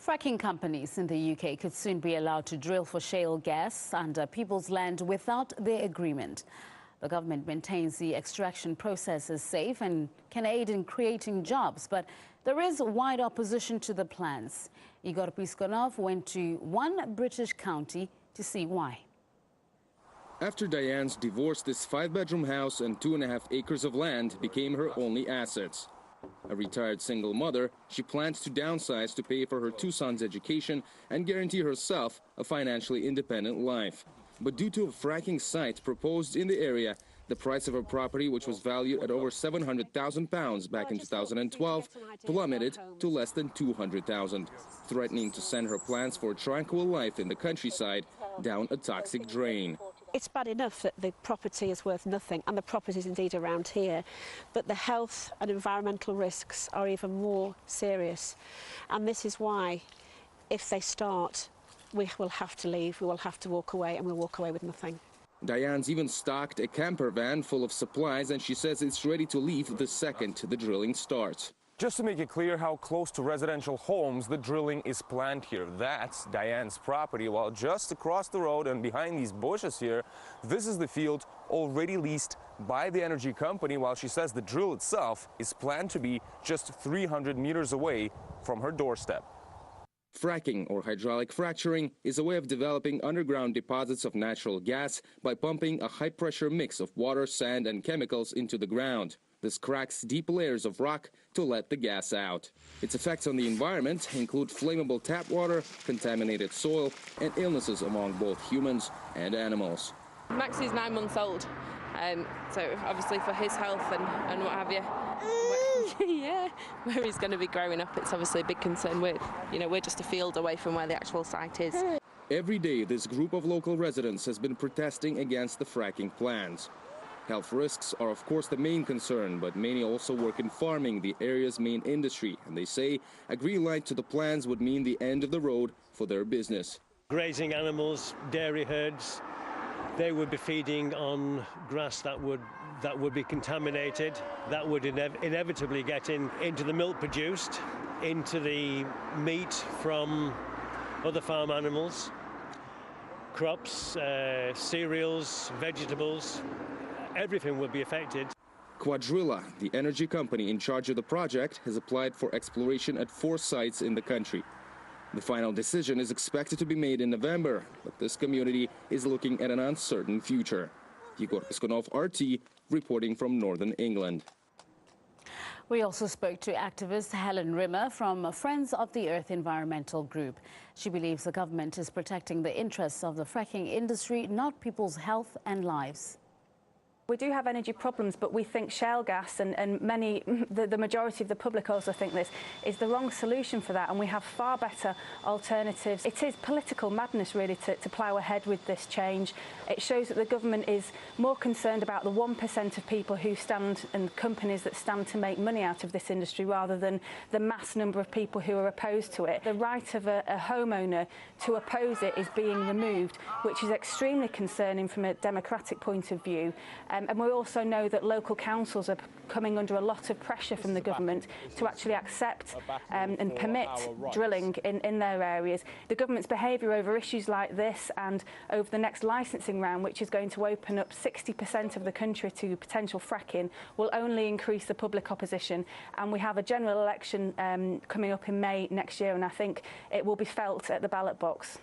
Fracking companies in the UK could soon be allowed to drill for shale gas under people's land without their agreement. The government maintains the extraction process is safe and can aid in creating jobs, but there is wide opposition to the plans. Igor Piskunov went to one British county to see why. After Diane's divorce, this 5-bedroom house and 2.5 acres of land became her only assets. A retired single mother, she plans to downsize to pay for her 2 sons' education and guarantee herself a financially independent life. But due to a fracking site proposed in the area, the price of her property, which was valued at over £700,000 back in 2012, plummeted to less than £200,000, threatening to send her plans for a tranquil life in the countryside down a toxic drain. It's bad enough that the property is worth nothing, and the property is indeed around here, but the health and environmental risks are even more serious. And this is why, if they start, we will have to leave, we will have to walk away, and we'll walk away with nothing. Diane's even stocked a camper van full of supplies, and she says it's ready to leave the second the drilling starts. Just to make it clear how close to residential homes the drilling is planned here. That's Diane's property, while just across the road and behind these bushes here, this is the field already leased by the energy company, while she says the drill itself is planned to be just 300 meters away from her doorstep. Fracking, or hydraulic fracturing, is a way of developing underground deposits of natural gas by pumping a high-pressure mix of water, sand and chemicals into the ground. This cracks deep layers of rock to let the gas out. Its effects on the environment include flammable tap water, contaminated soil, and illnesses among both humans and animals. Max is 9 months old, so obviously for his health and what have you, yeah, where he's going to be growing up, it's obviously a big concern. We're just a field away from where the actual site is. Every day, this group of local residents has been protesting against the fracking plans. Health risks are, of course, the main concern, but many also work in farming, the area's main industry, and they say a green light to the plans would mean the end of the road for their business. Grazing animals, dairy herds, they would be feeding on grass that would be contaminated, that would inevitably get into the milk produced, into the meat from other farm animals, crops, cereals, vegetables. Everything will be affected. Quadrilla, the energy company in charge of the project, has applied for exploration at 4 sites in the country. The final decision is expected to be made in November, but this community is looking at an uncertain future. Igor Piskunov, RT, reporting from Northern England. We also spoke to activist Helen Rimmer from Friends of the Earth Environmental Group. She believes the government is protecting the interests of the fracking industry, not people's health and lives. We do have energy problems, but we think shale gas, and the majority of the public also think this, is the wrong solution for that, and we have far better alternatives. It is political madness, really, to plough ahead with this change. It shows that the government is more concerned about the 1% of people who stand, and companies that stand to make money out of this industry, rather than the mass number of people who are opposed to it. The right of a homeowner to oppose it is being removed, which is extremely concerning from a democratic point of view. And we also know that local councils are coming under a lot of pressure from the government to actually accept and permit drilling in their areas. The government's behaviour over issues like this, and over the next licensing round, which is going to open up 60% of the country to potential fracking, will only increase the public opposition. And we have a general election coming up in May next year, and I think it will be felt at the ballot box.